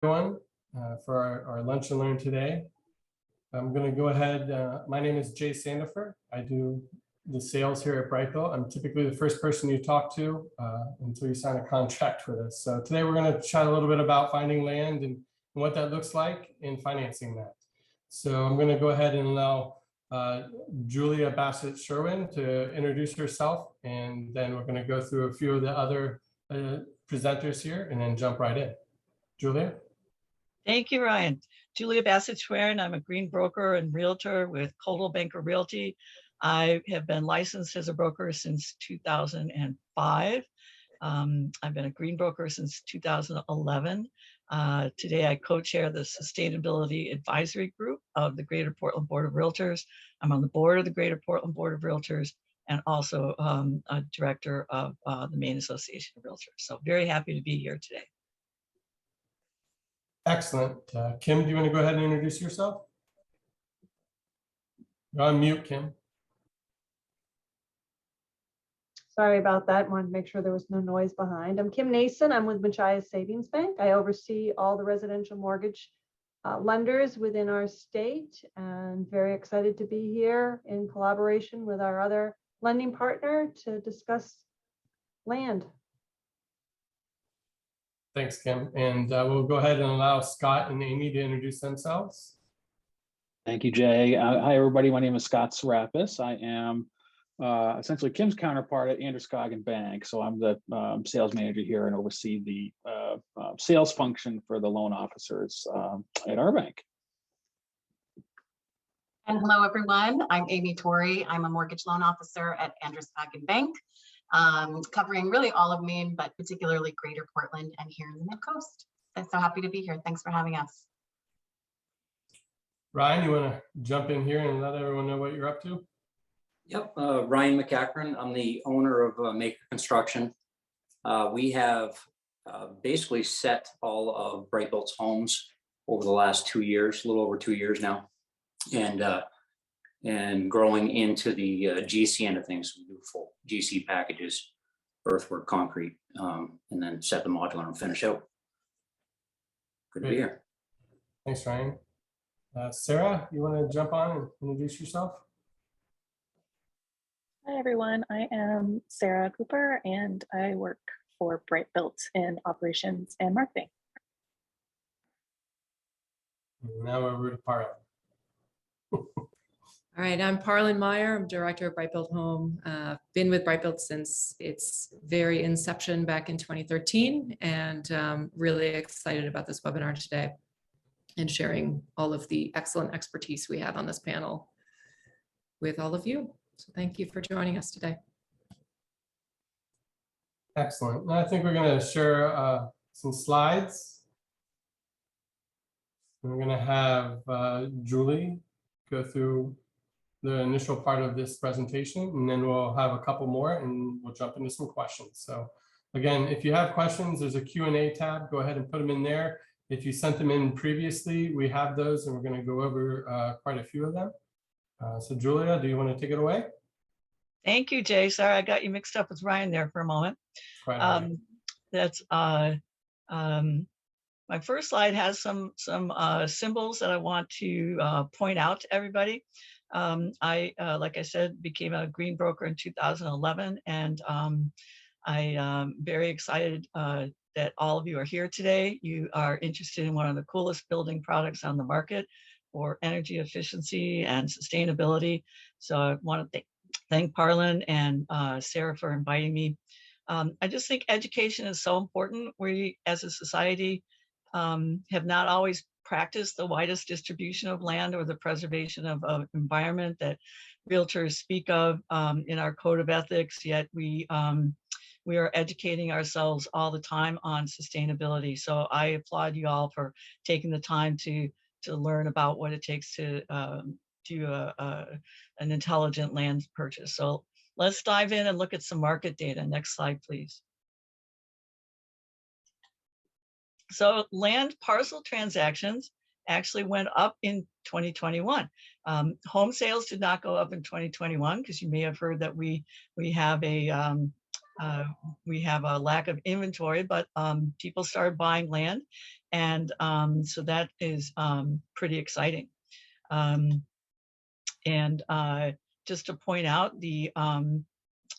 Everyone for our lunch and learn today. I'm going to go ahead. My name is Jay Sandifer. I do the sales here at BrightBuilt. I'm typically the first person you talk to until you sign a contract with us. So today we're going to chat a little bit about finding land and what that looks like and financing that. So I'm going to go ahead and allow Julia Bassett-Sherwin to introduce herself, and then we're going to go through a few of the other presenters here and then jump right in. Julia? Thank you, Ryan. Julia Bassett-Sherwin. I'm a green broker and realtor with Coldwell Banker Realty. I have been licensed as a broker since 2005. I've been a green broker since 2011. Today, I co-chair the Sustainability Advisory Group of the Greater Portland Board of Realtors. I'm on the board of the Greater Portland Board of Realtors and also a director of the Maine Association of Realtors. So very happy to be here today. Excellent. Kim, do you want to go ahead and introduce yourself? You're on mute, Kim. Sorry about that. Wanted to make sure there was no noise behind. I'm Kim Nason. I'm with Machias Savings Bank. I oversee all the residential mortgage lenders within our state, and very excited to be here in collaboration with our other lending partner to discuss land. Thanks, Kim. And we'll go ahead and allow Scott and Amy to introduce themselves. Thank you, Jay. Hi, everybody. My name is Scott Serapis. I am essentially Kim's counterpart at Androscoggin Bank. So I'm the sales manager here and oversee the sales function for the loan officers at our bank. And hello, everyone. I'm Amy Torrey. I'm a mortgage loan officer at Androscoggin Bank, covering really all of Maine, but particularly Greater Portland and here in the Mid-Coast. I'm so happy to be here. Thanks for having us. Ryan, you want to jump in here and let everyone know what you're up to? Yep, Ryan McCachran. I'm the owner of Maker Construction. We have basically set all of BrightBuilt homes over the last 2 years, a little over 2 years now, and growing into the GC end of things. We do full GC packages, earthwork, concrete, and then set the modular and finish out. Good to be here. Thanks, Ryan. Sarah, you want to jump on and introduce yourself? Hi, everyone. I am Sarah Cooper, and I work for BrightBuilt in operations and marketing. Now we're over to Parlin. All right, I'm Parlin Meyer. I'm director of BrightBuilt Home. Been with BrightBuilt since its very inception back in 2013, and really excited about this webinar today and sharing all of the excellent expertise we have on this panel with all of you. So thank you for joining us today. Excellent. Now I think we're going to share some slides. We're going to have Julie go through the initial part of this presentation, and then we'll have a couple more and we'll jump into some questions. So again, if you have questions, there's a Q&A tab. Go ahead and put them in there. If you sent them in previously, we have those, and we're going to go over quite a few of them. So Julia, do you want to take it away? Thank you, Jay. Sorry, I got you mixed up with Ryan there for a moment. That's my first slide has some symbols that I want to point out to everybody. I, like I said, became a green broker in 2011, and I am very excited that all of you are here today. You are interested in one of the coolest building products on the market for energy efficiency and sustainability. So I want to thank Parlin and Sarah for inviting me. I just think education is so important. We, as a society, have not always practiced the widest distribution of land or the preservation of environment that realtors speak of in our code of ethics, yet we are educating ourselves all the time on sustainability. So I applaud you all for taking the time to learn about what it takes to do an intelligent land purchase. So let's dive in and look at some market data. Next slide, please. So land parcel transactions actually went up in 2021. Home sales did not go up in 2021 because you may have heard that we have a lack of inventory, but people started buying land. And so that is pretty exciting. And just to point out, the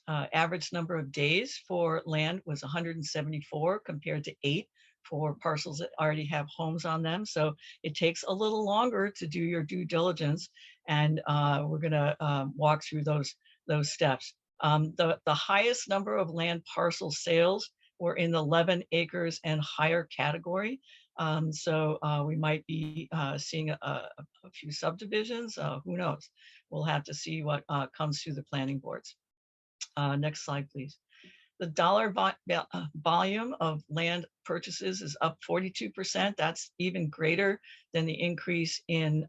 average number of days for land was 174 compared to 8 for parcels that already have homes on them. So it takes a little longer to do your due diligence, and we're going to walk through those steps. The highest number of land parcel sales were in the 11 acres and higher category. So we might be seeing a few subdivisions. Who knows? We'll have to see what comes through the planning boards. Next slide, please. The dollar volume of land purchases is up 42%. That's even greater than the increase in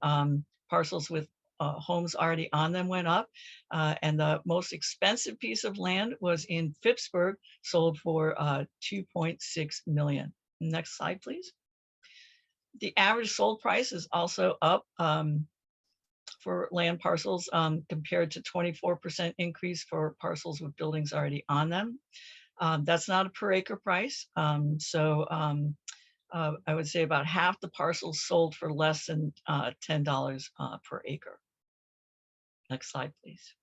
parcels with homes already on them went up. And the most expensive piece of land was in Phippsburg, sold for $2.6 million. Next slide, please. The average sold price is also up for land parcels compared to 24% increase for parcels with buildings already on them. That's not a per acre price. So I would say about half the parcels sold for less than $10 per acre. Next slide, please.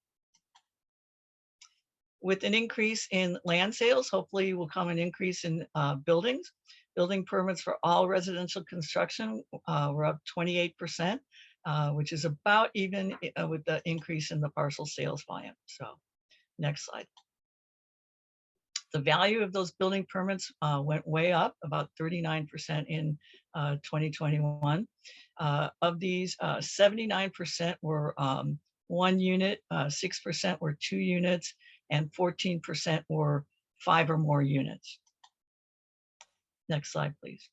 With an increase in land sales, hopefully will come an increase in buildings. Building permits for all residential construction were up 28%, which is about even with the increase in the parcel sales volume. So next slide. The value of those building permits went way up, about 39% in 2021. Of these, 79% were 1 unit, 6% were 2 units, and 14% were 5 or more units. Next slide, please.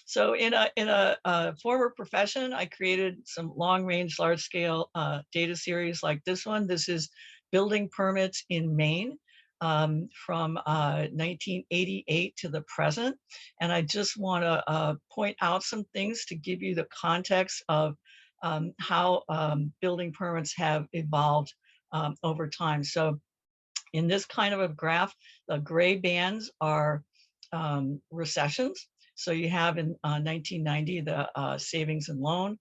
So in a former profession, I created some long-range, large-scale data series like this one. This is building permits in Maine from 1988 to the present. And I just want to point out some things to give you the context of how building permits have evolved over time. So in this kind of a graph, the gray bands are recessions. So you have in 1990, the savings and loan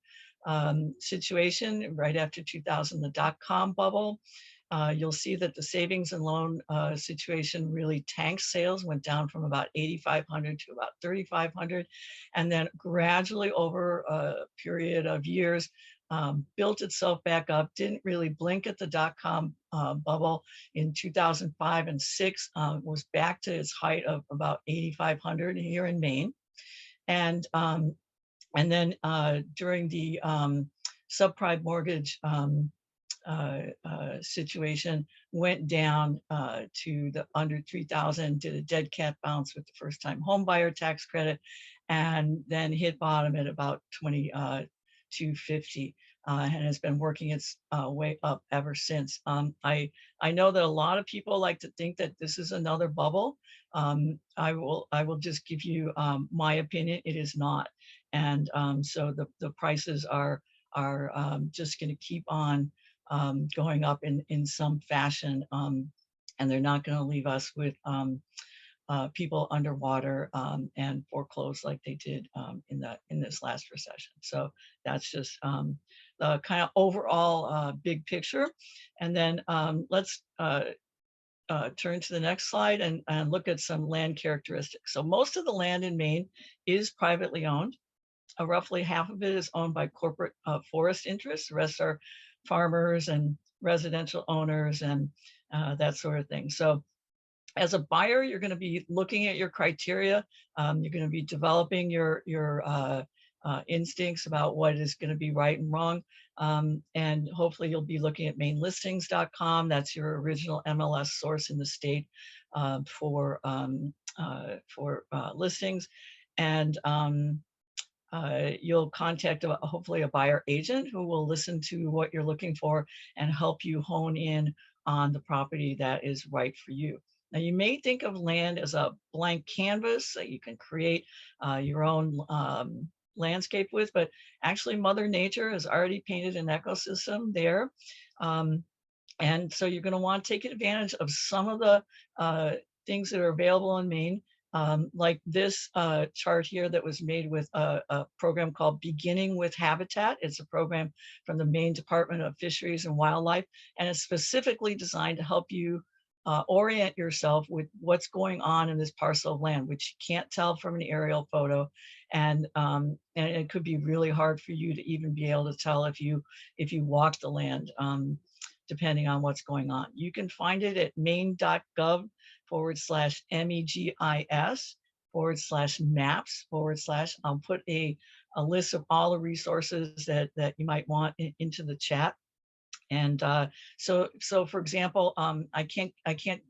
situation, right after 2000, the dot-com bubble. You'll see that the savings and loan situation really tanked sales, went down from about 8,500 to about 3,500, and then gradually over a period of years, built itself back up, didn't really blink at the dot-com bubble. In 2005 and 6, was back to its height of about 8,500 here in Maine. And then during the subprime mortgage situation, went down to the under 3,000, did a dead cat bounce with the first time home buyer tax credit, and then hit bottom at about 250, and has been working its way up ever since. I know that a lot of people like to think that this is another bubble. I will just give you my opinion. It is not, and so the prices are just going to keep on going up in some fashion, and they're not going to leave us with people underwater and foreclosed like they did in this last recession. So that's just the kind of overall big picture. And then let's turn to the next slide and look at some land characteristics. So most of the land in Maine is privately owned. Roughly half of it is owned by corporate forest interests. The rest are farmers and residential owners and that sort of thing. So as a buyer, you're going to be looking at your criteria. You're going to be developing your instincts about what is going to be right and wrong. And hopefully you'll be looking at mainlistings.com. That's your original MLS source in the state for listings. And you'll contact hopefully a buyer agent who will listen to what you're looking for and help you hone in on the property that is right for you. Now, you may think of land as a blank canvas that you can create your own landscape with, but actually Mother Nature has already painted an ecosystem there. And so you're going to want to take advantage of some of the things that are available in Maine like this chart here that was made with a program called Beginning with Habitat. It's a program from the Maine Department of Fisheries and Wildlife, and it's specifically designed to help you orient yourself with what's going on in this parcel of land, which you can't tell from an aerial photo. And it could be really hard for you to even be able to tell if you walk the land, depending on what's going on. You can find it at maine.gov/MEGIS/maps/ I'll put a list of all the resources that you might want into the chat. And so for example, I can't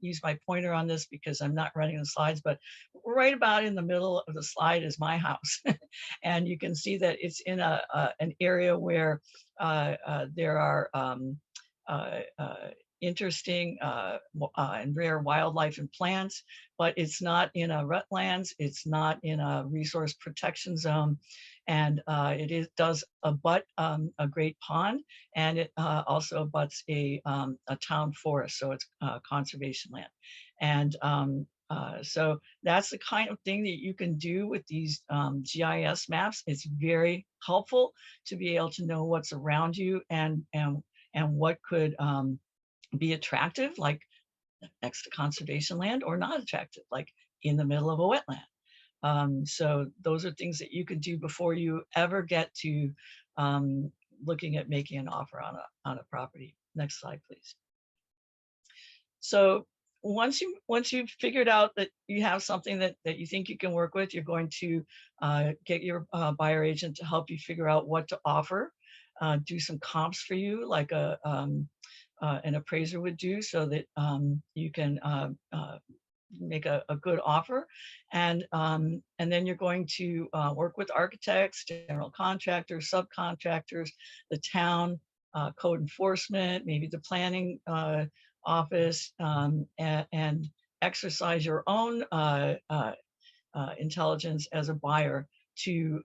use my pointer on this because I'm not running the slides, but right about in the middle of the slide is my house. And you can see that it's in an area where there are interesting and rare wildlife and plants, but it's not in a wetlands, it's not in a resource protection zone, and does abut a great pond, and it also abuts a town forest, so it's conservation land. And so that's the kind of thing that you can do with these GIS maps. It's very helpful to be able to know what's around you and what could be attractive, like next to conservation land, or not attractive, like in the middle of a wetland. So those are things that you can do before you ever get to looking at making an offer on a property. Next slide, please. So once you've figured out that you have something that you think you can work with, you're going to get your buyer agent to help you figure out what to offer, do some comps for you, like an appraiser would do, so that you can make a good offer. And then you're going to work with architects, general contractors, subcontractors, the town, code enforcement, maybe the planning office, and exercise your own intelligence as a buyer to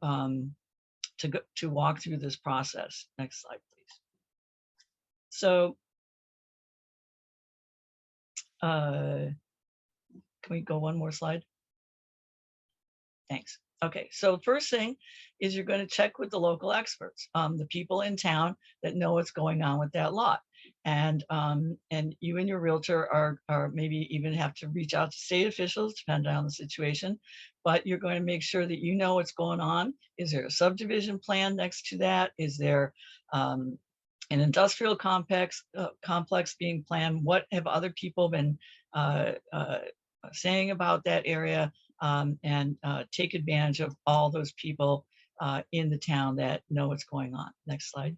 walk through this process. Next slide, please. So can we go one more slide? Thanks. Okay, so first thing is you're going to check with the local experts, the people in town that know what's going on with that lot. And you and your realtor are maybe even have to reach out to state officials, depending on the situation, but you're going to make sure that you know what's going on. Is there a subdivision plan next to that? Is there an industrial complex being planned? What have other people been saying about that area? And take advantage of all those people in the town that know what's going on. Next slide.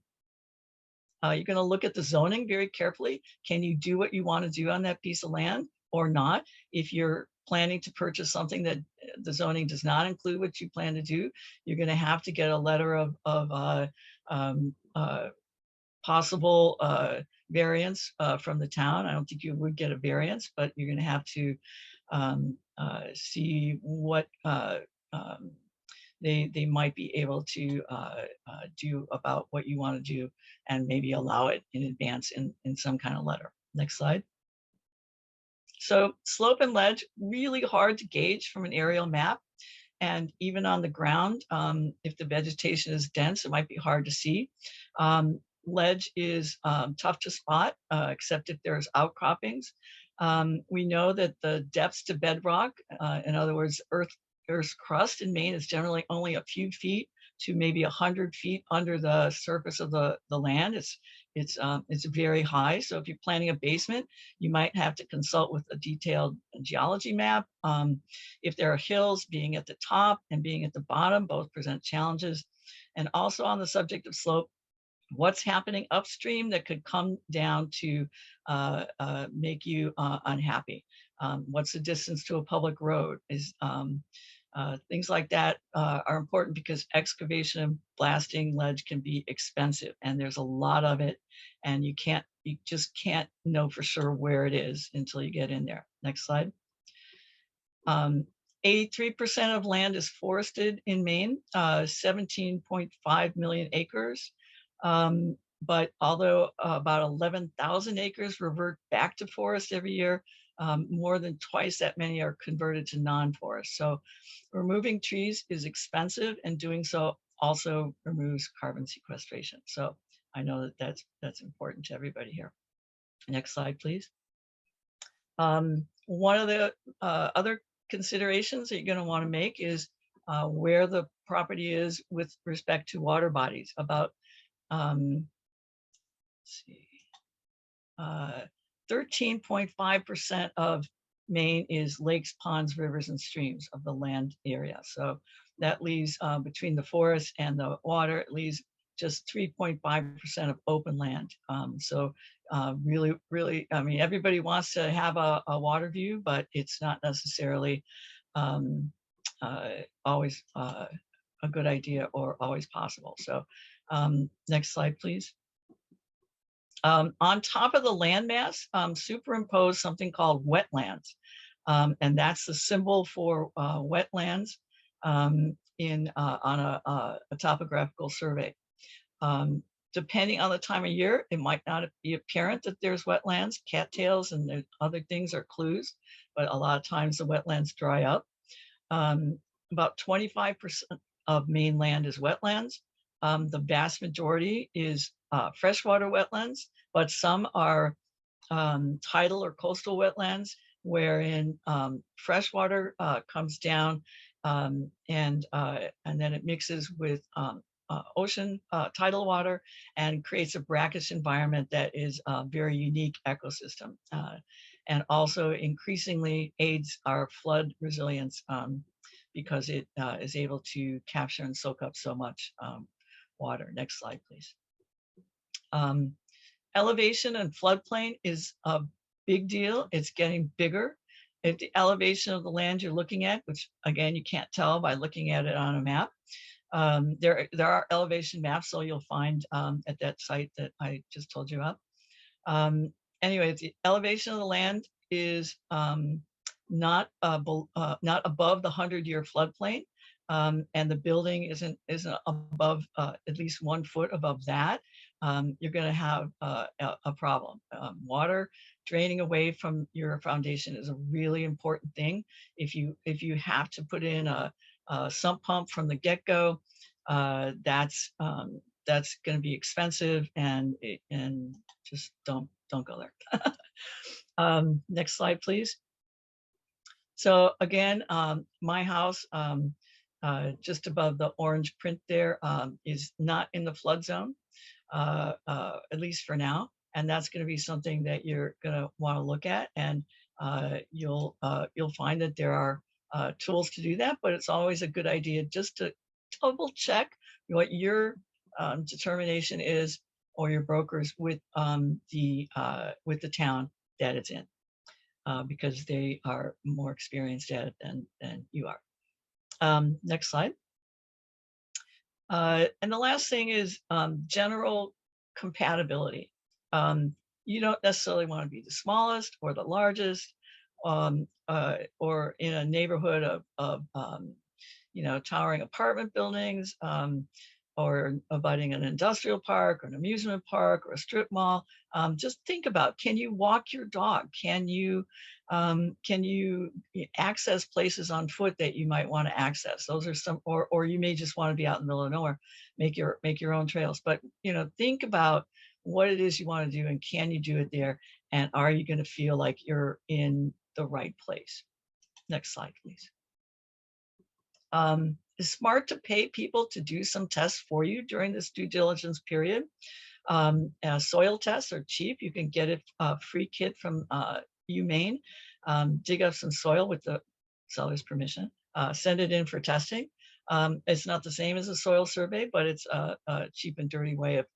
You're going to look at the zoning very carefully. Can you do what you want to do on that piece of land or not? If you're planning to purchase something that the zoning does not include what you plan to do, you're going to have to get a letter of possible variance from the town. I don't think you would get a variance, but you're going to have to see what they might be able to do about what you want to do, and maybe allow it in advance in some kind of letter. Next slide. So slope and ledge, really hard to gauge from an aerial map. And even on the ground, if the vegetation is dense, it might be hard to see. Ledge is tough to spot, except if there's outcroppings. We know that the depths to bedrock, in other words, Earth's crust in Maine, is generally only a few feet to maybe 100 feet under the surface of the land. It's very high. So if you're planning a basement, you might have to consult with a detailed geology map. If there are hills, being at the top and being at the bottom both present challenges. And also on the subject of slope, what's happening upstream that could come down to make you unhappy? What's the distance to a public road? Things like that are important, because excavation and blasting ledge can be expensive, and there's a lot of it, and you just can't know for sure where it is until you get in there. Next slide. 83% of land is forested in Maine, 17.5 million acres. But although about 11,000 acres revert back to forest every year, more than twice that many are converted to non-forest. So removing trees is expensive, and doing so also removes carbon sequestration. So I know that that's important to everybody here. Next slide, please. One of the other considerations that you're going to want to make is where the property is with respect to water bodies. About 13.5% of Maine is lakes, ponds, rivers, and streams of the land area. So that leaves between the forest and the water, it leaves just 3.5% of open land. Really, I mean, everybody wants to have a water view, but it's not necessarily always a good idea or always possible. So next slide, please. On top of the landmass, superimpose something called wetlands. And that's the symbol for wetlands on a topographical survey. Depending on the time of year, it might not be apparent that there's wetlands. Cattails and other things are clues, but a lot of times the wetlands dry up. About 25% of Maine land is wetlands. The vast majority is freshwater wetlands, but some are tidal or coastal wetlands, wherein freshwater comes down and then it mixes with ocean tidal water and creates a brackish environment that is a very unique ecosystem, and also increasingly aids our flood resilience because it is able to capture and soak up so much water. Next slide, please. Elevation and floodplain is a big deal. It's getting bigger. If the elevation of the land you're looking at, which again, you can't tell by looking at it on a map, there are elevation maps, so you'll find at that site that I just told you about. Anyway, the elevation of the land is not above the 100-year floodplain, and the building isn't above at least 1 foot above that. You're going to have a problem. Water draining away from your foundation is a really important thing. If you have to put in a sump pump from the get-go, that's going to be expensive, and just don't go there. Next slide, please. So again, my house just above the orange print there is not in the flood zone, at least for now. And that's going to be something that you're going to want to look at, and you'll find that there are tools to do that, but it's always a good idea just to double check what your determination is, or your brokers with the town that it's in, because they are more experienced at it than you are. Next slide. And the last thing is general compatibility. You don't necessarily want to be the smallest or the largest, or in a neighborhood of towering apartment buildings, or abutting an industrial park or an amusement park or a strip mall. Just think about, can you walk your dog? Can you access places on foot that you might want to access? Those are some, or you may just want to be out in the middle of nowhere, make your own trails. But think about what it is you want to do, and can you do it there? And are you going to feel like you're in the right place? Next slide, please. It's smart to pay people to do some tests for you during this due diligence period. Soil tests are cheap. You can get a free kit from UMaine. Dig up some soil with the seller's permission. Send it in for testing. It's not the same as a soil survey, but it's a cheap and dirty way of,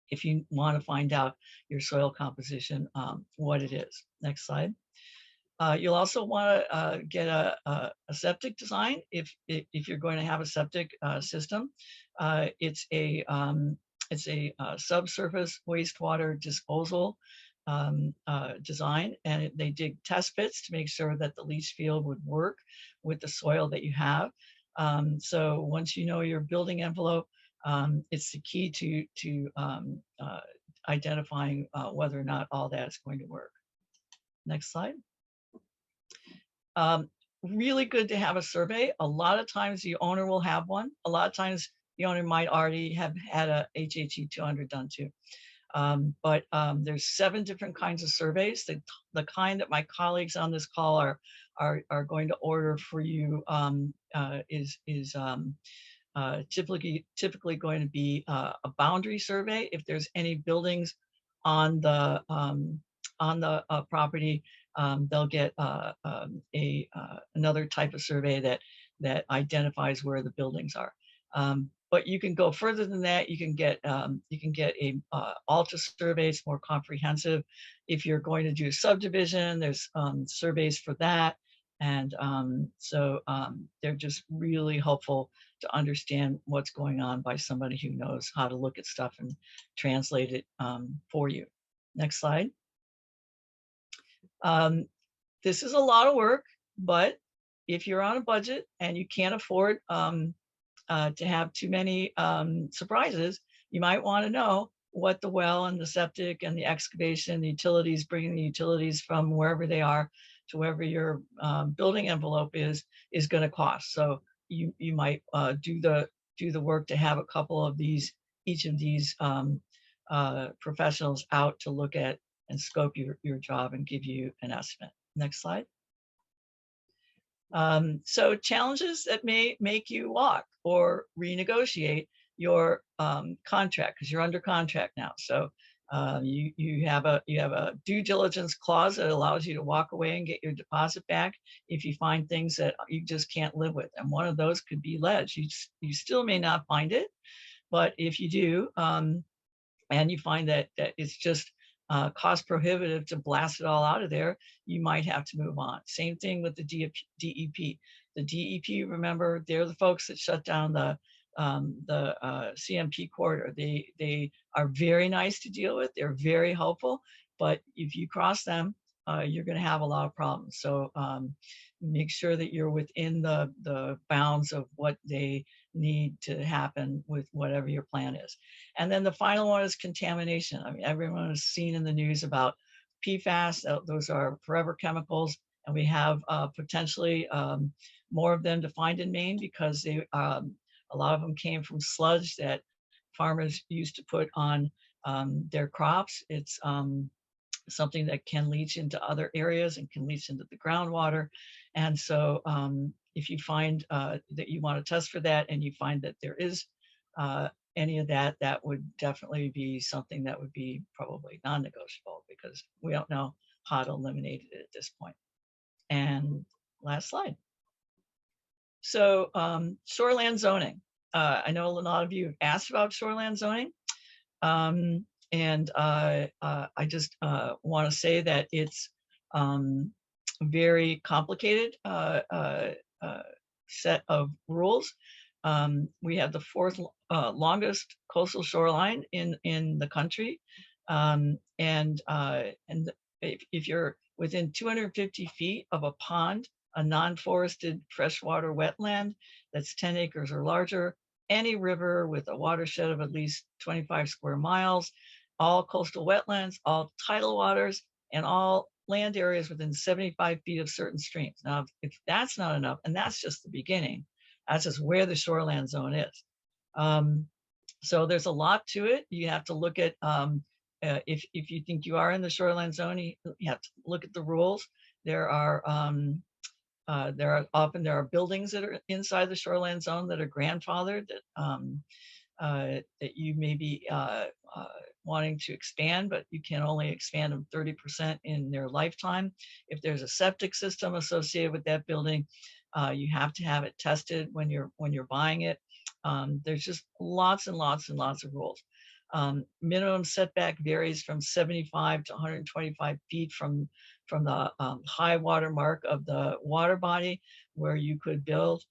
if you want to find out your soil composition, what it is. Next slide. You'll also want to get a septic design if you're going to have a septic system. It's a subsurface wastewater disposal design, and they dig test pits to make sure that the leach field would work with the soil that you have. So once you know your building envelope, it's the key to identifying whether or not all that is going to work. Next slide. Really good to have a survey. A lot of times the owner will have one. A lot of times the owner might already have had a HHE 200 done too. But there's 7 different kinds of surveys. The kind that my colleagues on this call are going to order for you is typically going to be a boundary survey. If there's any buildings on the property, they'll get another type of survey that identifies where the buildings are. But you can go further than that. You can get a ALTA survey. It's more comprehensive. If you're going to do a subdivision, there's surveys for that. And so they're just really helpful to understand what's going on by somebody who knows how to look at stuff and translate it for you. Next slide. This is a lot of work, but if you're on a budget and you can't afford to have too many surprises, you might want to know what the well and the septic and the excavation, the utilities, bringing the utilities from wherever they are to wherever your building envelope is going to cost. So you might do the work to have a couple of these, each of these professionals out to look at and scope your job and give you an estimate. Next slide. So challenges that may make you walk or renegotiate your contract, because you're under contract now. So you have a due diligence clause that allows you to walk away and get your deposit back if you find things that you just can't live with. And one of those could be ledge. You still may not find it, but if you do, and you find that it's just cost prohibitive to blast it all out of there, you might have to move on. Same thing with the DEP. The DEP, remember, they're the folks that shut down the CMP corridor. They are very nice to deal with. They're very helpful, but if you cross them, you're going to have a lot of problems. So make sure that you're within the bounds of what they need to happen with whatever your plan is. And then the final one is contamination. I mean, everyone has seen in the news about PFAS. Those are forever chemicals, and we have potentially more of them to find in Maine because they a lot of them came from sludge that farmers used to put on their crops. It's something that can leach into other areas and can leach into the groundwater. And so if you find that you want to test for that and you find that there is any of that, that would definitely be something that would be probably non-negotiable because we don't know how to eliminate it at this point. And last slide. So shoreland zoning. I know a lot of you have asked about shoreland zoning. And I just want to say that it's very complicated set of rules. We have the 4th longest coastal shoreline in the country, and if you're within 250 feet of a pond, a non-forested freshwater wetland that's 10 acres or larger, any river with a watershed of at least 25 square miles, all coastal wetlands, all tidal waters, and all land areas within 75 feet of certain streams. Now, if that's not enough, and that's just the beginning, that's just where the shoreland zone is. So there's a lot to it. You have to look at, if you think you are in the shoreland zone, you have to look at the rules. There are buildings that are inside the shoreland zone that are grandfathered that you may be wanting to expand, but you can only expand them 30% in their lifetime. If there's a septic system associated with that building, you have to have it tested when you're buying it. There's just lots and lots and lots of rules. Minimum setback varies from 75 to 125 feet from the high water mark of the water body where you could build.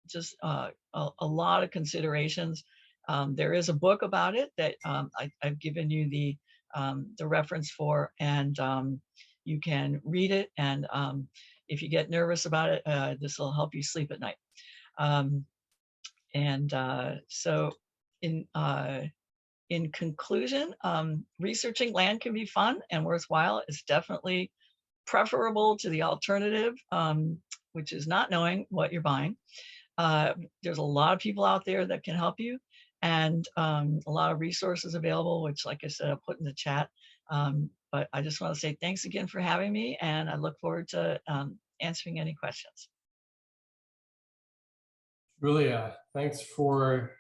Just a lot of considerations. There is a book about it that I've given you the reference for, and you can read it. And if you get nervous about it, this will help you sleep at night. So in conclusion, researching land can be fun and worthwhile. It's definitely preferable to the alternative, which is not knowing what you're buying. There's a lot of people out there that can help you, and a lot of resources available, which, like I said, I'll put in the chat. But I just want to say thanks again for having me, and I look forward to answering any questions. Julia, thanks for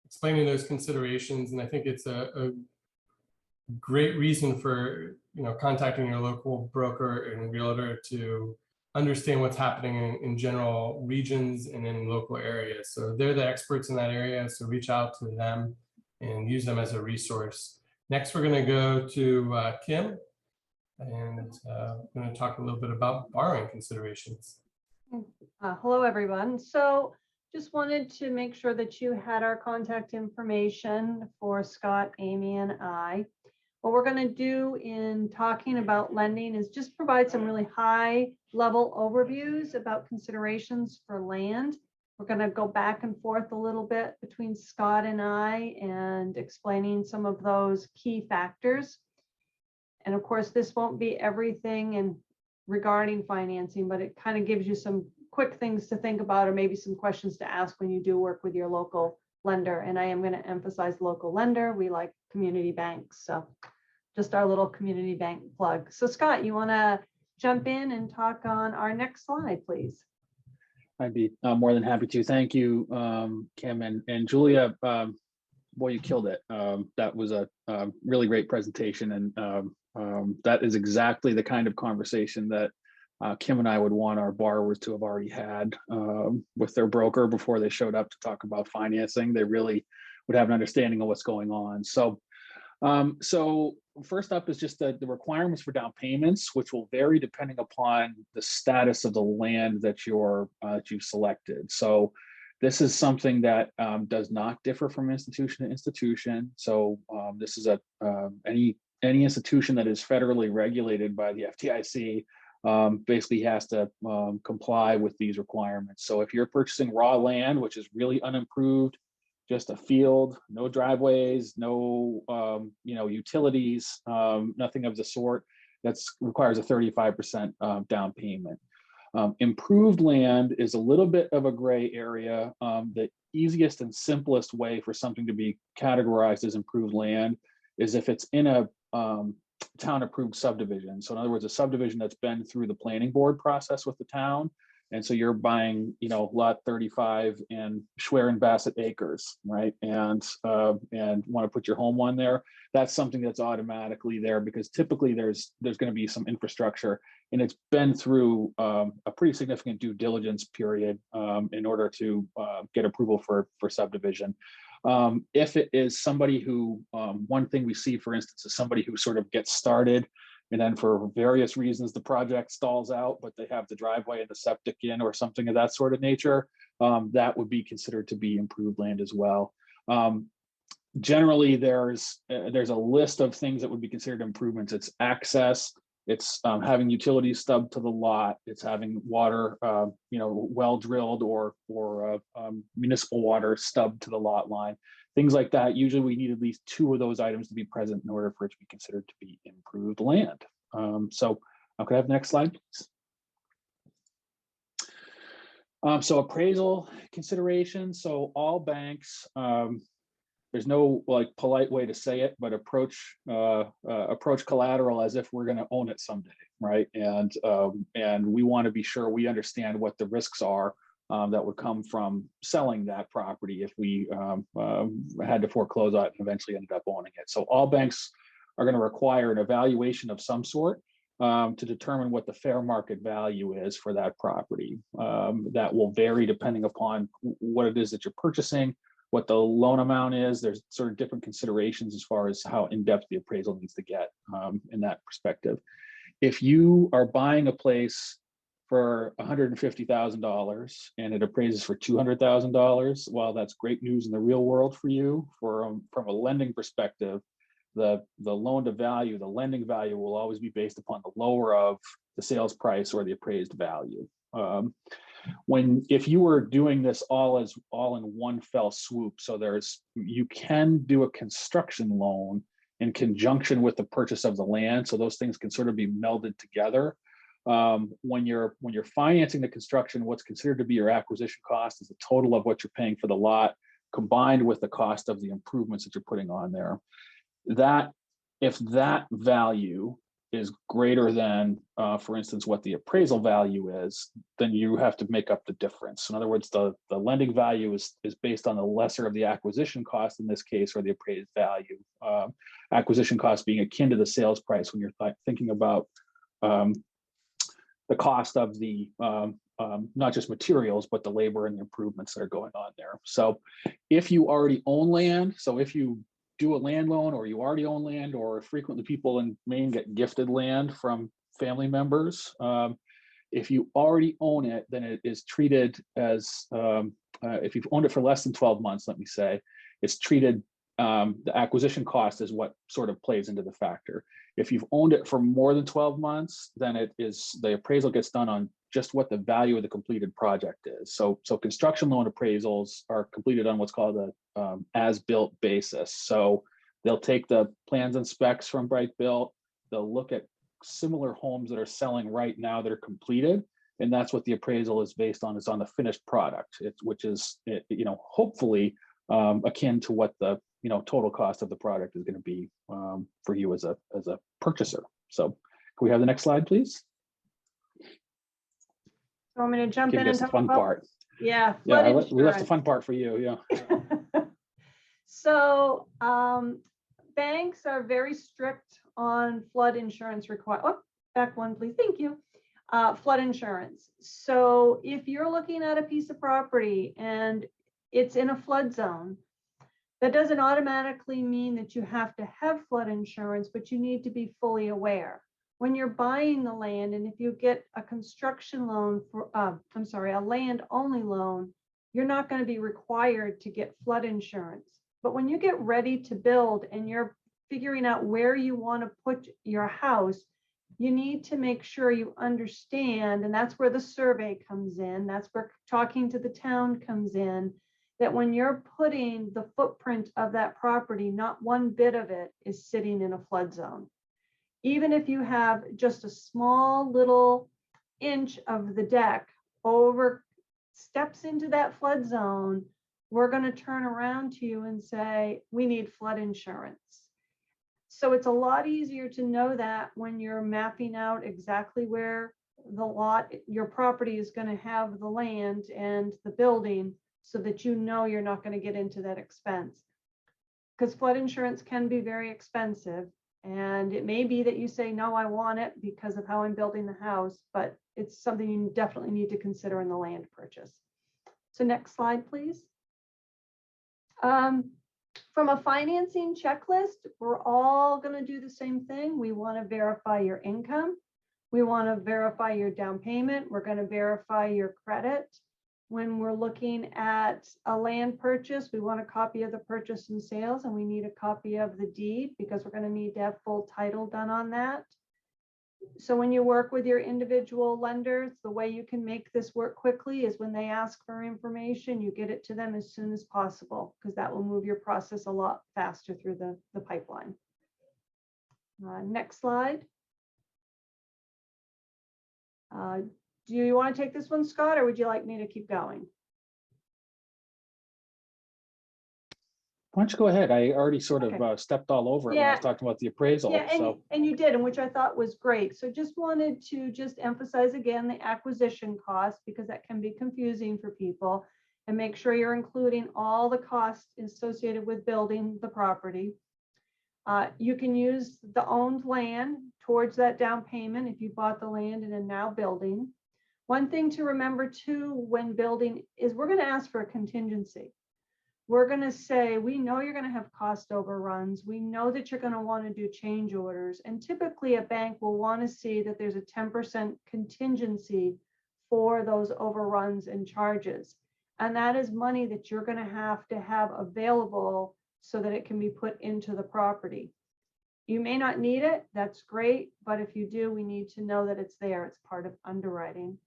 explaining those considerations, and I think it's a great reason for contacting your local broker and realtor to understand what's happening in general regions and in local areas. So they're the experts in that area, so reach out to them and use them as a resource. Next, we're going to go to Kim, and we're going to talk a little bit about borrowing considerations. Hello, everyone. So just wanted to make sure that you had our contact information for Scott, Amy, and I. What we're going to do in talking about lending is just provide some really high level overviews about considerations for land. We're going to go back and forth a little bit between Scott and I and explaining some of those key factors. And of course, this won't be everything and regarding financing, but it kind of gives you some quick things to think about, or maybe some questions to ask when you do work with your local lender. And I am going to emphasize local lender. We like community banks. So just our little community bank plug. So Scott, you want to jump in and talk on our next slide, please? I'd be more than happy to. Thank you, Kim and Julia. Boy, you killed it. That was a really great presentation, and that is exactly the kind of conversation that Kim and I would want our borrowers to have already had with their broker before they showed up to talk about financing. They really would have an understanding of what's going on. So first up is just the requirements for down payments, which will vary depending upon the status of the land that you've selected. So this is something that does not differ from institution to institution. So this is any institution that is federally regulated by the FDIC basically has to comply with these requirements. So if you're purchasing raw land, which is really unimproved, just a field, no driveways, no utilities, nothing of the sort, that requires a 35% down payment. Improved land is a little bit of a gray area. The easiest and simplest way for something to be categorized as improved land is if it's in a town approved subdivision. So in other words, a subdivision that's been through the planning board process with the town. And so you're buying, lot 35 in Schwerin Bassett acres, right? And want to put your home on there. That's something that's automatically there because typically there's going to be some infrastructure, and it's been through a pretty significant due diligence period in order to get approval for subdivision. If it is somebody who, one thing we see, for instance, is somebody who sort of gets started and then for various reasons, the project stalls out, but they have the driveway and the septic in or something of that sort of nature, that would be considered to be improved land as well. Generally, there's a list of things that would be considered improvements. It's access, it's having utilities stubbed to the lot, it's having water, well drilled or municipal water stubbed to the lot line. Things like that. Usually we need at least 2 of those items to be present in order for it to be considered to be improved land. So could I have the next slide, please? So appraisal considerations. So all banks, there's no polite way to say it, but approach collateral as if we're going to own it someday, right? And we want to be sure we understand what the risks are that would come from selling that property if we had to foreclose on it and eventually ended up owning it. So all banks are going to require an evaluation of some sort to determine what the fair market value is for that property. That will vary depending upon what it is that you're purchasing, what the loan amount is. There's sort of different considerations as far as how in-depth the appraisal needs to get in that perspective. If you are buying a place for $150,000 and it appraises for $200,000, while that's great news in the real world for you, from a lending perspective, the loan to value, the lending value will always be based upon the lower of the sales price or the appraised value. If you were doing this all in one fell swoop, so you can do a construction loan in conjunction with the purchase of the land. So those things can sort of be melded together. When you're financing the construction, what's considered to be your acquisition cost is the total of what you're paying for the lot combined with the cost of the improvements that you're putting on there. That, if that value is greater than, for instance, what the appraisal value is, then you have to make up the difference. In other words, the lending value is based on the lesser of the acquisition cost in this case, or the appraised value. Acquisition cost being akin to the sales price when you're thinking about the cost of the not just materials, but the labor and the improvements that are going on there. So if you already own land, so if you do a land loan or you already own land, or frequently people in Maine get gifted land from family members, if you already own it, then it is treated as, if you've owned it for less than 12 months, let me say, it's treated, the acquisition cost is what sort of plays into the factor. If you've owned it for more than 12 months, then it is, the appraisal gets done on just what the value of the completed project is. So construction loan appraisals are completed on what's called a as-built basis. So they'll take the plans and specs from BrightBuilt, they'll look at similar homes that are selling right now that are completed, and that's what the appraisal is based on, is on the finished product, which is, you know, hopefully akin to what the, you know, total cost of the product is going to be for you as a purchaser. So can we have the next slide, please? So I'm going to jump in and the talk fun about, part. yeah, Yeah, flood we left the insurance. fun part for you. Yeah. So banks are very strict on flood insurance oh, back one, please. Thank you. Flood insurance. So if you're looking at a piece of property and it's in a flood zone, that doesn't automatically mean that you have to have flood insurance, but you need to be fully aware. When you're buying the land, and if you get a construction loan for, I'm sorry, a land only loan, you're not going to be required to get flood insurance. But when you get ready to build and you're figuring out where you want to put your house, you need to make sure you understand, and that's where the survey comes in, that's where talking to the town comes in, that when you're putting the footprint of that property, not one bit of it is sitting in a flood zone. Even if you have just a small little inch of the deck over steps into that flood zone, we're going to turn around to you and say, we need flood insurance. So it's a lot easier to know that when you're mapping out exactly where the lot, your property is going to have the land and the building, so that you know you're not going to get into that expense. Because flood insurance can be very expensive. And it may be that you say, no, I want it because of how I'm building the house, but it's something you definitely need to consider in the land purchase. So next slide, please. From a financing checklist, we're all going to do the same thing. We want to verify your income. We want to verify your down payment. We're going to verify your credit. When we're looking at a land purchase, we want a copy of the purchase and sales, and we need a copy of the deed because we're going to need to have full title done on that. So when you work with your individual lenders, the way you can make this work quickly is when they ask for information, you get it to them as soon as possible, because that will move your process a lot faster through the pipeline. Next slide. Do you want to take this one, Scott, or would you like me to keep going? Why don't you go ahead? I already sort of stepped all over it when I was talking about the appraisal. Yeah, and you did, and which I thought was great. So just wanted to just emphasize again the acquisition cost, because that can be confusing for people, and make sure you're including all the costs associated with building the property. You can use the owned land towards that down payment if you bought the land and are now building. One thing to remember too when building is we're going to ask for a contingency. We're going to say, we know you're going to have cost overruns. We know that you're going to want to do change orders. And typically a bank will want to see that there's a 10% contingency for those overruns and charges. And that is money that you're going to have available so that it can be put into the property. You may not need it. That's great. But if you do, we need to know that it's there. It's part of underwriting.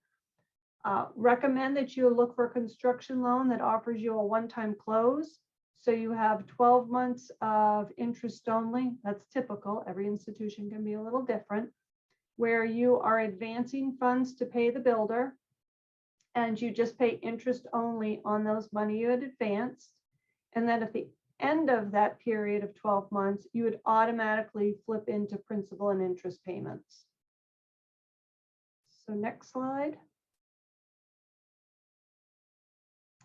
Recommend that you look for a construction loan that offers you a one-time close. So you have 12 months of interest only. That's typical. Every institution can be a little different, where you are advancing funds to pay the builder, and you just pay interest only on those money you had advanced. And then at the end of that period of 12 months, you would automatically flip into principal and interest payments. So next slide.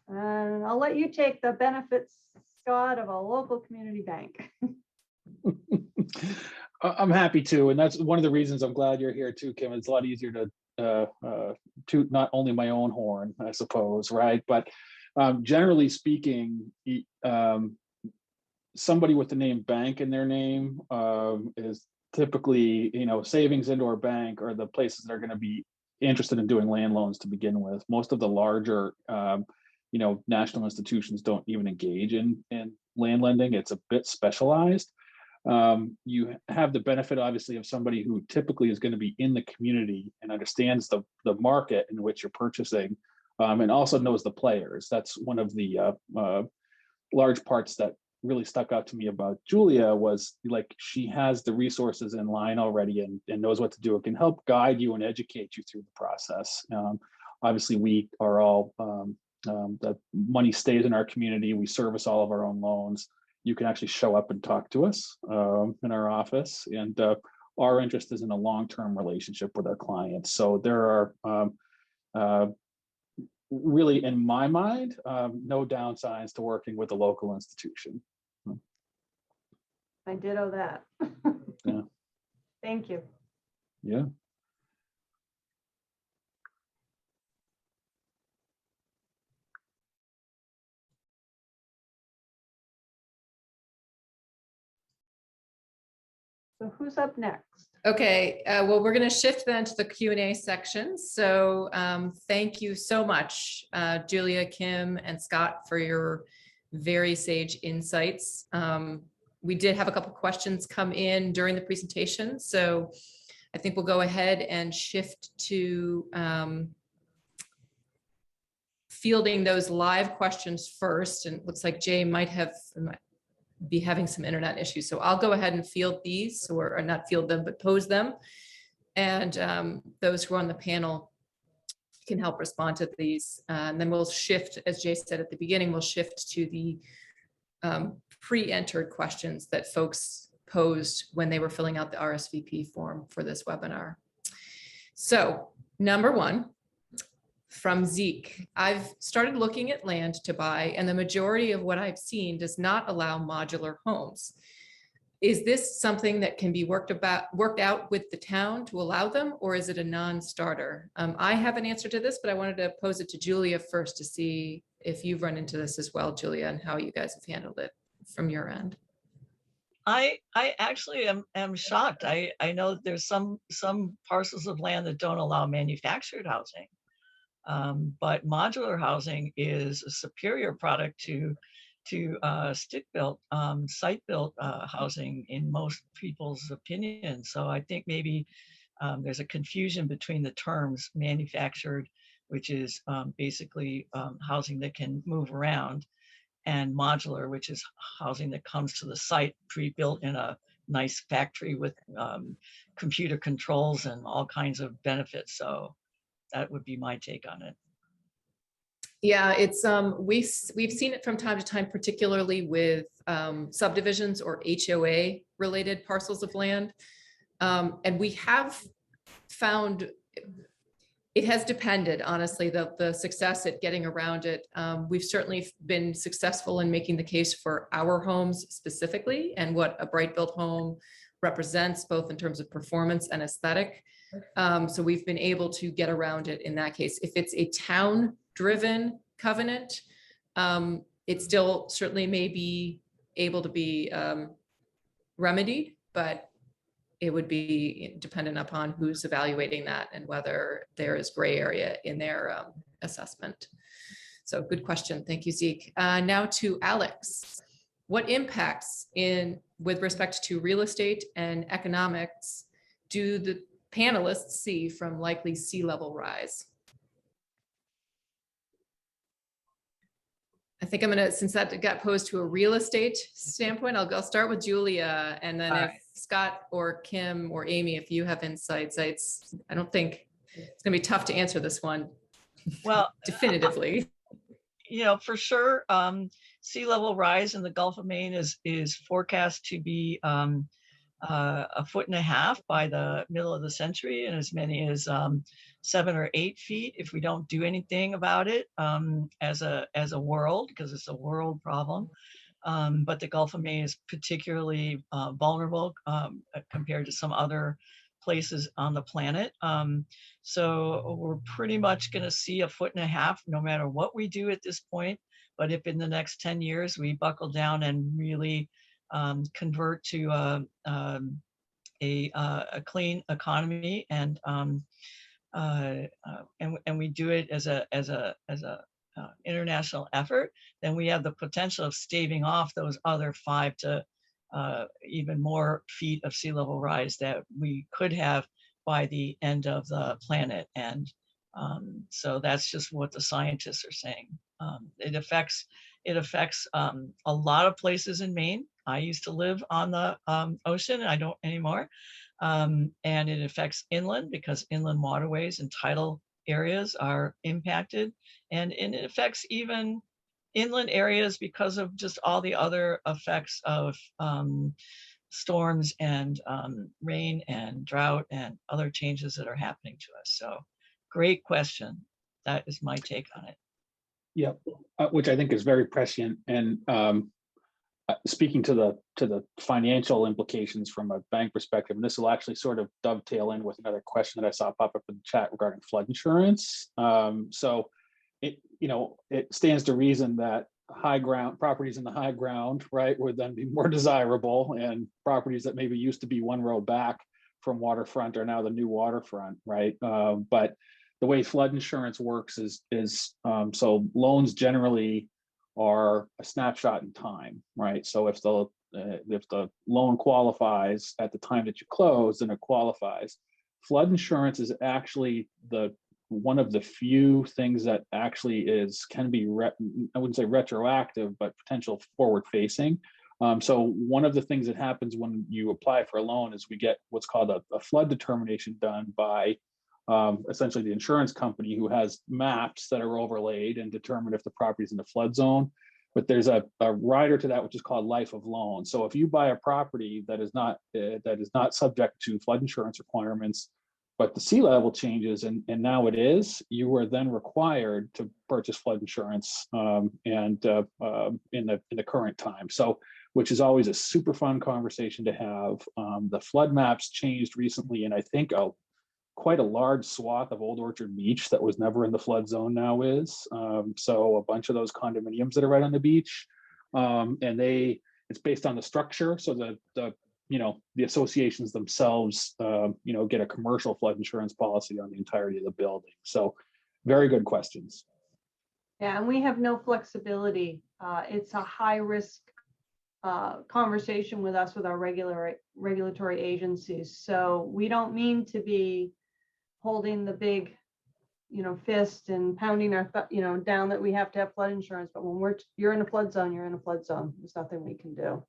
And I'll let you take the benefits, Scott, of a local community bank. I'm happy to, and that's one of the reasons I'm glad you're here too, Kim. It's a lot easier to toot not only my own horn, I suppose, right? But generally speaking, somebody with the name bank in their name is typically, savings into our bank are the places that are going to be interested in doing land loans to begin with. Most of the larger, national institutions don't even engage in land lending. It's a bit specialized. You have the benefit, obviously, of somebody who typically is going to be in the community and understands the market in which you're purchasing, and also knows the players. That's one of the large parts that really stuck out to me about Julia, was like, she has the resources in line already and knows what to do. It can help guide you and educate you through the process. Obviously, we are all, the money stays in our community. We service all of our own loans. You can actually show up and talk to us in our office, and our interest is in a long-term relationship with our clients. So there are really, in my mind, no downsides to working with a local institution. I ditto that. Yeah. Thank you. Yeah. So who's up next? Okay, well, we're going to shift then to the Q&A section. So thank you so much, Julia, Kim, and Scott, for your very sage insights. We did have a couple questions come in during the presentation, so I think we'll go ahead and shift to fielding those live questions first. And it looks like Jay might be having some internet issues. So I'll go ahead and field these, or not field them, but pose them. And those who are on the panel can help respond to these. And then we'll shift, as Jay said at the beginning, we'll shift to the pre-entered questions that folks posed when they were filling out the RSVP form for this webinar. So number one, from Zeke, I've started looking at land to buy, and the majority of what I've seen does not allow modular homes. Is this something that can be worked out with the town to allow them, or is it a non-starter? I have an answer to this, but I wanted to pose it to Julia first to see if you've run into this as well, Julia, and how you guys have handled it from your end. I actually am shocked. I know there's some parcels of land that don't allow manufactured housing. But modular housing is a superior product to stick-built, site-built housing in most people's opinion. So I think maybe there's a confusion between the terms manufactured, which is basically housing that can move around, and modular, which is housing that comes to the site pre-built in a nice factory with computer controls and all kinds of benefits. So that would be my take on it. Yeah, it's we've seen it from time to time, particularly with subdivisions or HOA related parcels of land. And we have found it has depended, honestly, the success at getting around it. We've certainly been successful in making the case for our homes specifically, and what a BrightBuilt home represents, both in terms of performance and aesthetic. So we've been able to get around it in that case. If it's a town-driven covenant, it still certainly may be able to be remedied, but it would be dependent upon who's evaluating that and whether there is gray area in their assessment. So good question. Thank you, Zeke. Now to Alex. What impacts with respect to real estate and economics do the panelists see from likely sea level rise? I think I'm gonna, since that got posed to a real estate standpoint, I'll start with Julia, and then All if right. Scott or Kim or Amy, if you have insights, I don't think it's gonna be tough to answer this one Well, definitively. for sure, sea level rise in the Gulf of Maine is forecast to be 1.5 by the middle of the century, and as many as 7 or 8 feet if we don't do anything about it as a world, because it's a world problem. But the Gulf of Maine is particularly vulnerable compared to some other places on the planet. So we're pretty much going to see 1.5 foot no matter what we do at this point. But if in the next 10 years we buckle down and really convert to a clean economy and we do it as a international effort, then we have the potential of staving off those other 5 to even more feet of sea level rise that we could have by the end of the planet. And so that's just what the scientists are saying. It affects a lot of places in Maine. I used to live on the ocean. I don't anymore. And it affects inland because inland waterways and tidal areas are impacted. And it affects even inland areas because of just all the other effects of storms and rain and drought and other changes that are happening to us. So great question. That is my take on it. Yep, which I think is very prescient. And speaking to the financial implications from a bank perspective, and this will actually sort of dovetail in with another question that I saw pop up in the chat regarding flood insurance. So it stands to reason that high ground properties in the high ground, right, would then be more desirable, and properties that maybe used to be one row back from waterfront are now the new waterfront, right? But the way flood insurance works is so loans generally are a snapshot in time, right? So if the loan qualifies at the time that you close, then it qualifies. Flood insurance is actually one of the few things that actually can be I wouldn't say retroactive, but potential forward facing. So one of the things that happens when you apply for a loan is we get what's called a flood determination done by essentially the insurance company, who has maps that are overlaid and determine if the property is in the flood zone. But there's a rider to that, which is called life of loan. So if you buy a property that is not subject to flood insurance requirements, but the sea level changes and now it is, you are then required to purchase flood insurance in the current time. So, which is always a super fun conversation to have. The flood maps changed recently, and I think quite a large swath of Old Orchard Beach that was never in the flood zone now is. So a bunch of those condominiums that are right on the beach, and it's based on the structure. So the associations themselves, get a commercial flood insurance policy on the entirety of the building. So very good questions. Yeah, and we have no flexibility. It's a high risk conversation with us, with our regulatory agencies. So we don't mean to be holding the big, fist and pounding our, down that we have to have flood insurance. But when you're in a flood zone, you're in a flood zone. There's nothing we can do.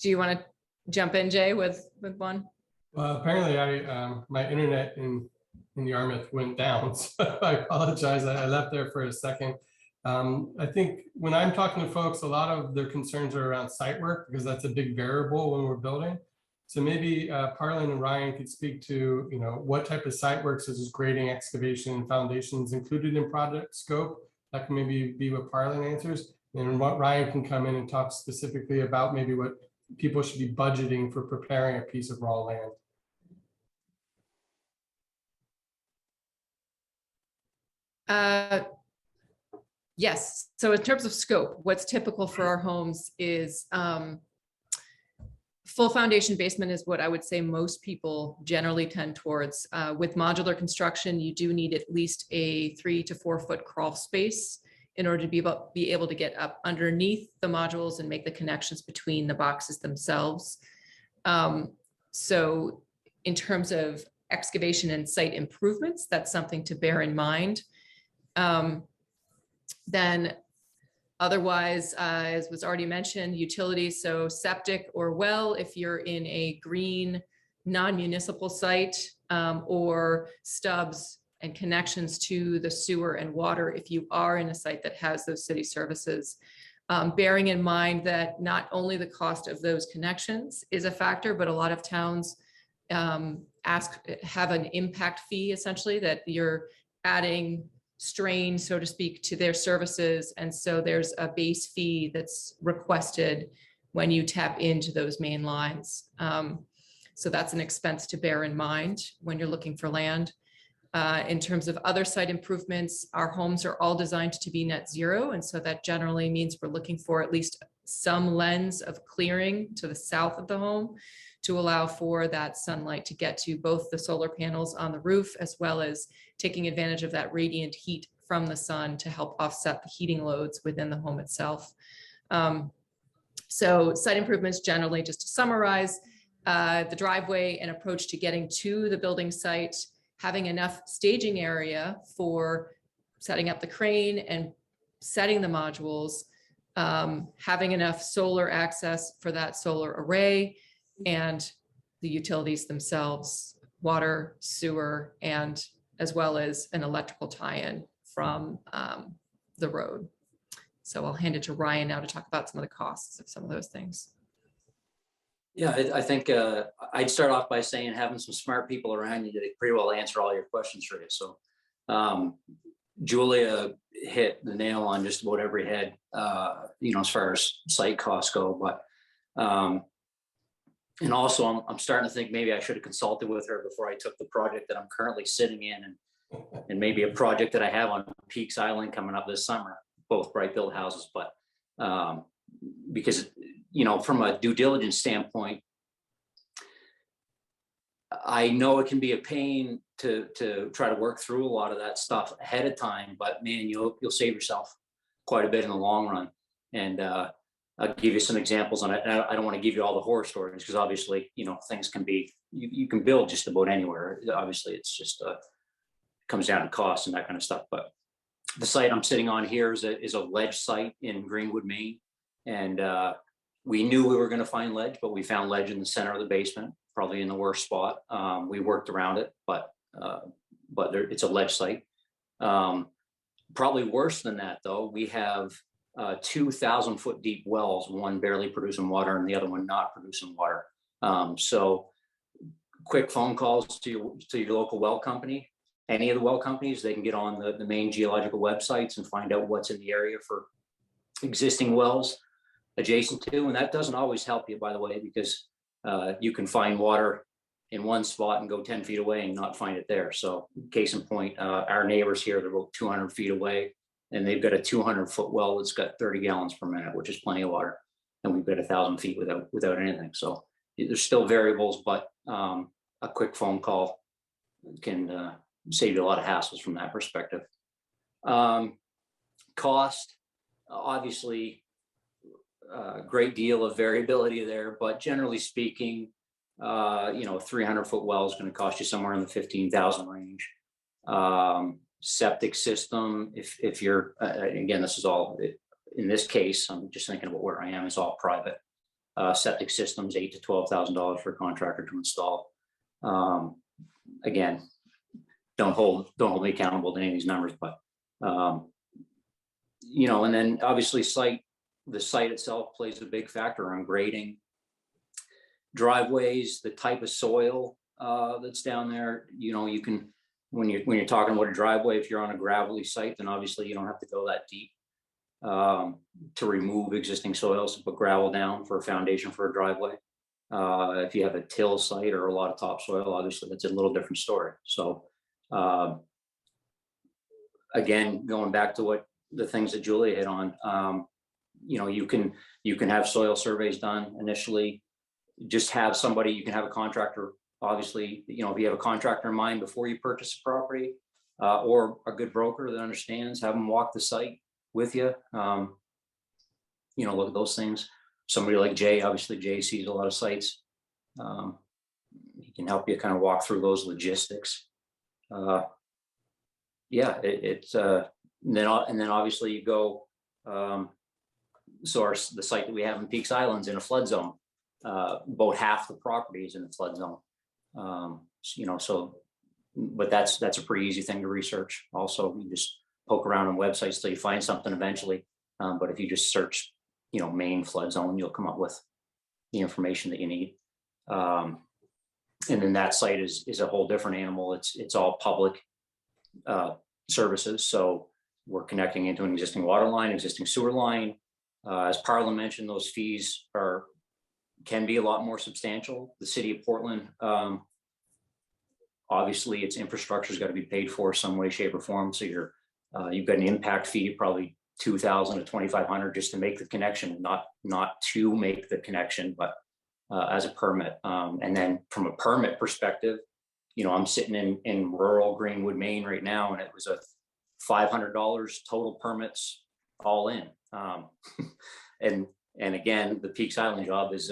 Do you want to jump in, Jay, with one? Well, apparently my internet in Yarmouth went down, so I apologize. I left there for a second. I think when I'm talking to folks, a lot of their concerns are around site work, because that's a big variable when we're building. So maybe Parlin and Ryan could speak to, what type of site work, such as grading, excavation, and foundations included in project scope. That can maybe be what Parlin answers. And what Ryan can come in and talk specifically about maybe what people should be budgeting for preparing a piece of raw land. Yes. So in terms of scope, what's typical for our homes is full foundation basement is what I would say most people generally tend towards. With modular construction, you do need at least a 3 to 4 foot crawl space in order to be able to get up underneath the modules and make the connections between the boxes themselves. So in terms of excavation and site improvements, that's something to bear in mind. Then otherwise, as was already mentioned, utilities, so septic or well, if you're in a green non-municipal site, or stubs and connections to the sewer and water if you are in a site that has those city services. Bearing in mind that not only the cost of those connections is a factor, but a lot of towns have an impact fee, essentially, that you're adding strain, so to speak, to their services. And so there's a base fee that's requested when you tap into those main lines. So that's an expense to bear in mind when you're looking for land. In terms of other site improvements, our homes are all designed to be net zero. And so that generally means we're looking for at least some lens of clearing to the south of the home to allow for that sunlight to get to both the solar panels on the roof, as well as taking advantage of that radiant heat from the sun to help offset the heating loads within the home itself. So site improvements generally, just to summarize, the driveway and approach to getting to the building site, having enough staging area for setting up the crane and setting the modules, having enough solar access for that solar array, and the utilities themselves, water, sewer, and as well as an electrical tie-in from the road. So I'll hand it to Ryan now to talk about some of the costs of some of those things. Yeah, I think I'd start off by saying having some smart people around you that pretty well answer all your questions for you. So Julia hit the nail on just about every head, as far as site costs go. But and also I'm starting to think maybe I should have consulted with her before I took the project that I'm currently sitting in, and maybe a project that I have on Peaks Island coming up this summer, both BrightBuilt houses. But because from a due diligence standpoint, I know it can be a pain to try to work through a lot of that stuff ahead of time, but man, you'll save yourself quite a bit in the long run. And I'll give you some examples on it. I don't want to give you all the horror stories because obviously, things can be, you can build just about anywhere. Obviously, it's just comes down to cost and that kind of stuff. But the site I'm sitting on here is a ledge site in Greenwood, Maine, and we knew we were going to find ledge, but we found ledge in the center of the basement, probably in the worst spot. We worked around it, but it's a ledge site. Probably worse than that, though, we have 2,000-foot deep wells, one barely producing water and the other one not producing water. So quick phone calls to your local well company. Any of the well companies, they can get on the main geological websites and find out what's in the area for existing wells adjacent to, and that doesn't always help you, by the way, because you can find water in one spot and go 10 feet away and not find it there. So case in point, our neighbors here, they're about 200 feet away, and they've got a 200-foot well that's got 30 gallons per minute, which is plenty of water, and we've got 1,000 feet without anything. So there's still variables, but a quick phone call can save you a lot of hassles from that perspective. Cost, obviously, a great deal of variability there, but generally speaking, 300-foot well is going to cost you somewhere in the $15,000 range. Septic system, if you're again, this is all in this case, I'm just thinking about where I am, it's all private. Septic systems, $8,000 to $12,000 for a contractor to install. Again, don't hold me accountable to any of these numbers, but and then obviously the site itself plays a big factor on grading, driveways, the type of soil that's down there. You can, when you're talking about a driveway, if you're on a gravelly site, then obviously you don't have to go that deep to remove existing soils to put gravel down for a foundation for a driveway. If you have a till site or a lot of topsoil, obviously that's a little different story. So again, going back to what the things that Julia hit on, you can have soil surveys done initially. Just have somebody, you can have a contractor, obviously, if you have a contractor in mind before you purchase a property, or a good broker that understands, have them walk the site with you. Look at those things. Somebody like Jay, obviously Jay sees a lot of sites. He he can help you kind of walk through those logistics. Yeah, and then obviously you go, so the site that we have in Peaks Island's in a flood zone. About half the property is in the flood zone. You know, so, but that's a pretty easy thing to research. Also, you just poke around on websites till you find something eventually. But if you just search, you know, main flood zone, you'll come up with the information that you need. And then that site is a whole different animal. It's all public services. So we're connecting into an existing water line, existing sewer line. As Parlin mentioned, those fees can be a lot more substantial. The city of Portland, obviously its infrastructure has got to be paid for some way, shape, or form. So you've got an impact fee of probably $2,000 to $2,500 just to make the connection, not to make the connection, but as a permit. And then from a permit perspective, you know, I'm sitting in rural Greenwood, Maine right now, and it was a $500 total permits all in. And again, the Peaks Island job is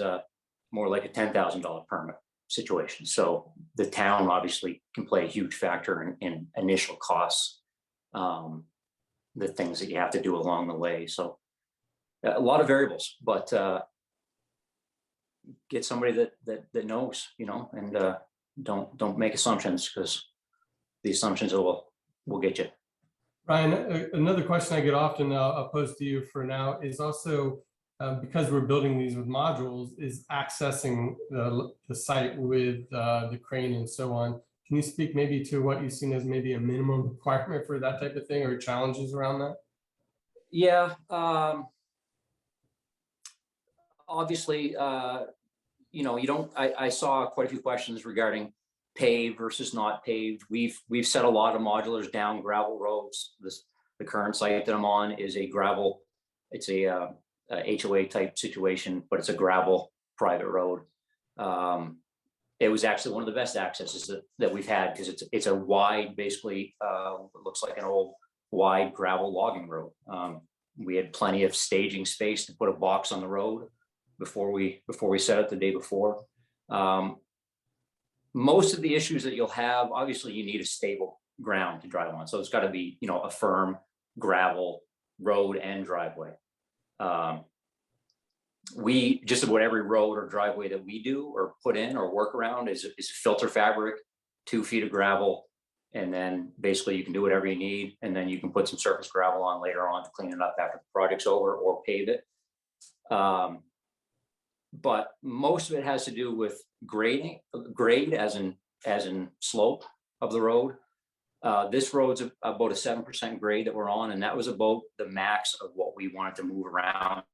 more like a $10,000 permit situation. So the town obviously can play a huge factor in initial costs, the things that you have to do along the way. So a lot of variables, but get somebody that knows, you know, and don't make assumptions, because the assumptions will get you. Ryan, another question I get often, I'll pose to you for now, is also because we're building these with modules, is accessing the site with the crane and so on. Can you speak maybe to what you've seen as maybe a minimum requirement for that type of thing, or challenges around that? Yeah, obviously, you know, I saw quite a few questions regarding paved versus not paved. We've set a lot of modulars down gravel roads. The current site that I'm on is a gravel, it's a HOA type situation, but it's a gravel private road. It was actually one of the best accesses that we've had, because it's a wide, basically, it looks like an old wide gravel logging road. We had plenty of staging space to put a box on the road before we set it the day before. Most of the issues that you'll have, obviously you need a stable ground to drive on. So it's got to be, you know, a firm gravel road and driveway. We just about every road or driveway that we do or put in or work around is filter fabric, 2 feet of gravel, and then basically you can do whatever you need, and then you can put some surface gravel on later on to clean it up after the project's over, or pave it. But most of it has to do with grade as in slope of the road. This road's about a 7% grade that we're on, and that was about the max of what we wanted to move around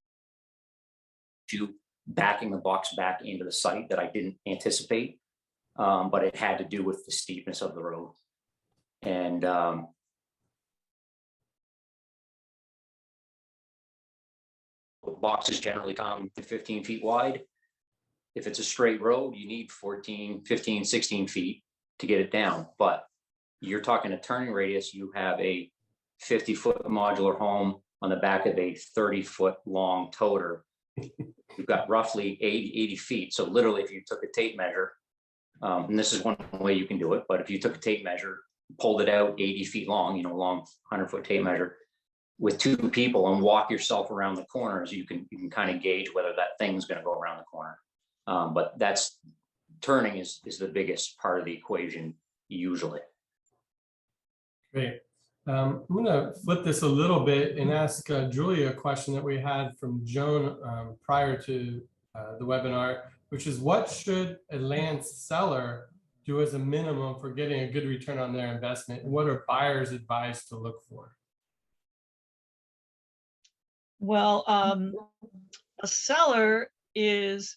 to backing the box back into the site that I didn't anticipate, but it had to do with the steepness of the road. And boxes generally come to 15 feet wide. If it's a straight road, you need 14, 15, 16 feet to get it down. But you're talking a turning radius, you have a 50-foot modular home on the back of a 30-foot long toter. You've got roughly 80 feet. So literally, if you took a tape measure, and this is one way you can do it, but if you took a tape measure, pulled it out 80 feet long, you know, long 100-foot tape measure, with 2 people, and walk yourself around the corners, you can kind of gauge whether that thing's going to go around the corner. But that's turning is the biggest part of the equation usually. Great. I'm going to flip this a little bit and ask Julia a question that we had from Joan prior to the webinar, which is, what should a land seller do as a minimum for getting a good return on their investment? And what are buyers advised to look for? Well, a seller is,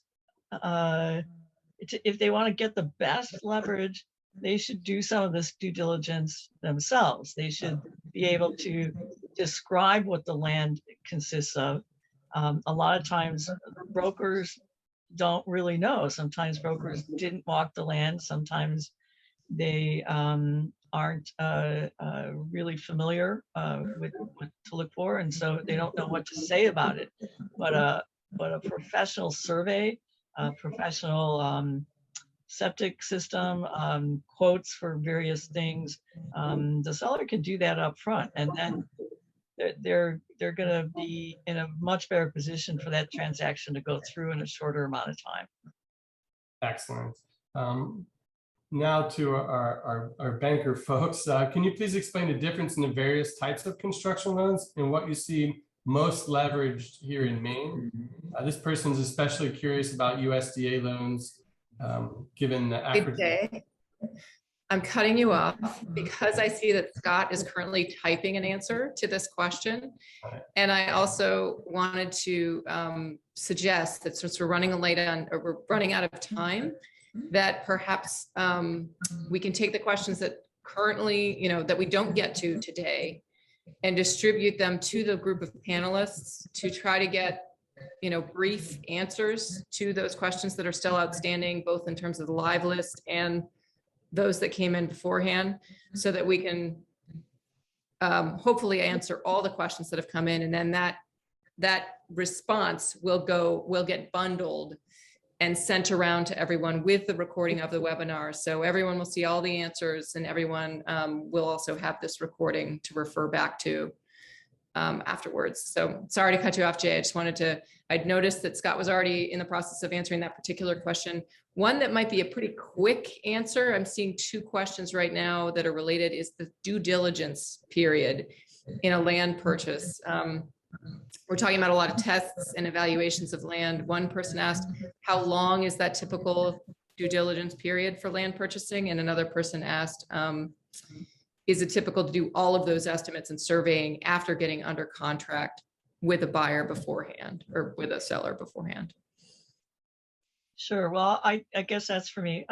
if they want to get the best leverage, they should do some of this due diligence themselves. They should be able to describe what the land consists of. A lot of times brokers don't really know. Sometimes brokers didn't walk the land. Sometimes they aren't really familiar with what to look for, and so they don't know what to say about it. But a professional survey, a professional septic system, quotes for various things, the seller can do that up front, and then they're going to be in a much better position for that transaction to go through in a shorter amount of time. Excellent. Now to our banker folks, can you please explain the difference in the various types of construction loans and what you see most leveraged here in Maine? This person's especially curious about USDA loans, given the Good day. I'm cutting you off because I see that Scott is currently typing an answer to this question. And I also wanted to suggest that since we're running late on, or we're running out of time, that perhaps we can take the questions that currently, that we don't get to today and distribute them to the group of panelists to try to get, brief answers to those questions that are still outstanding, both in terms of the live list and those that came in beforehand, so that we can hopefully answer all the questions that have come in. And then that response will get bundled and sent around to everyone with the recording of the webinar. So everyone will see all the answers, and everyone will also have this recording to refer back to afterwards. So sorry to cut you off, Jay. I'd noticed that Scott was already in the process of answering that particular question. One that might be a pretty quick answer, I'm seeing two questions right now that are related, is the due diligence period in a land purchase. We're talking about a lot of tests and evaluations of land. One person asked, how long is that typical due diligence period for land purchasing? And another person asked, is it typical to do all of those estimates and surveying after getting under contract with a buyer beforehand, or with a seller beforehand? Sure. Well, I guess that's for me.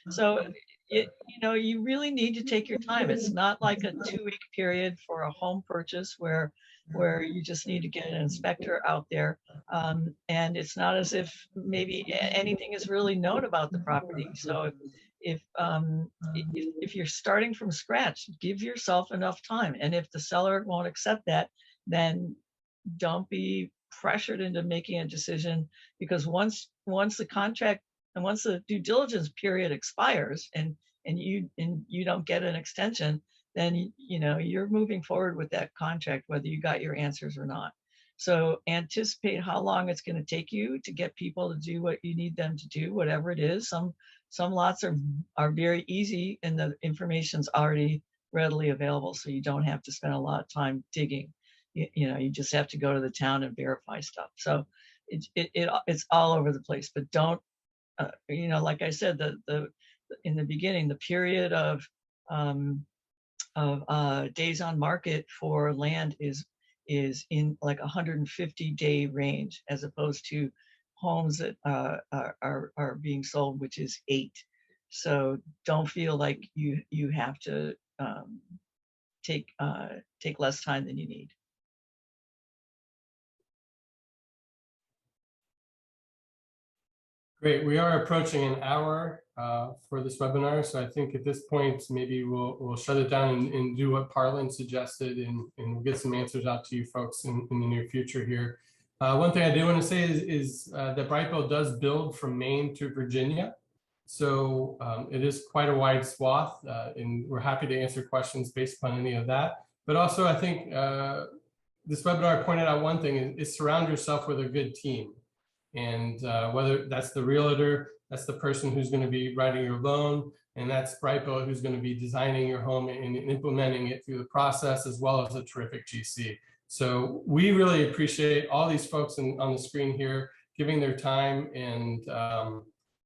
So, you really need to take your time. It's not like a 2-week period for a home purchase where you just need to get an inspector out there. And it's not as if maybe anything is really known about the property. So if you're starting from scratch, give yourself enough time. And if the seller won't accept that, then don't be pressured into making a decision, because once the contract and once the due diligence period expires and you don't get an extension, then you're moving forward with that contract whether you got your answers or not. So anticipate how long it's going to take you to get people to do what you need them to do, whatever it is. Some lots are very easy and the information's already readily available, so you don't have to spend a lot of time digging. You just have to go to the town and verify stuff. So it's all over the place, but don't, like I said, in the beginning, the period of days on market for land is in like 150-day range, as opposed to homes that are being sold, which is 8. So don't feel like you have to take less time than you need. Great. We are approaching an hour for this webinar, so I think at this point maybe we'll shut it down and do what Parlin suggested, and we'll get some answers out to you folks in the near future here. One thing I do want to say is that BrightBuilt does build from Maine to Virginia, so it is quite a wide swath, and we're happy to answer questions based upon any of that. But also, I think this webinar pointed out one thing: is surround yourself with a good team. And whether that's the realtor, that's the person who's going to be writing your loan, and that's BrightBuilt who's going to be designing your home and implementing it through the process, as well as a terrific GC. So we really appreciate all these folks on the screen here giving their time and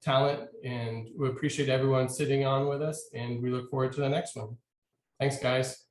talent, and we appreciate everyone sitting on with us, and we look forward to the next one. Thanks, guys.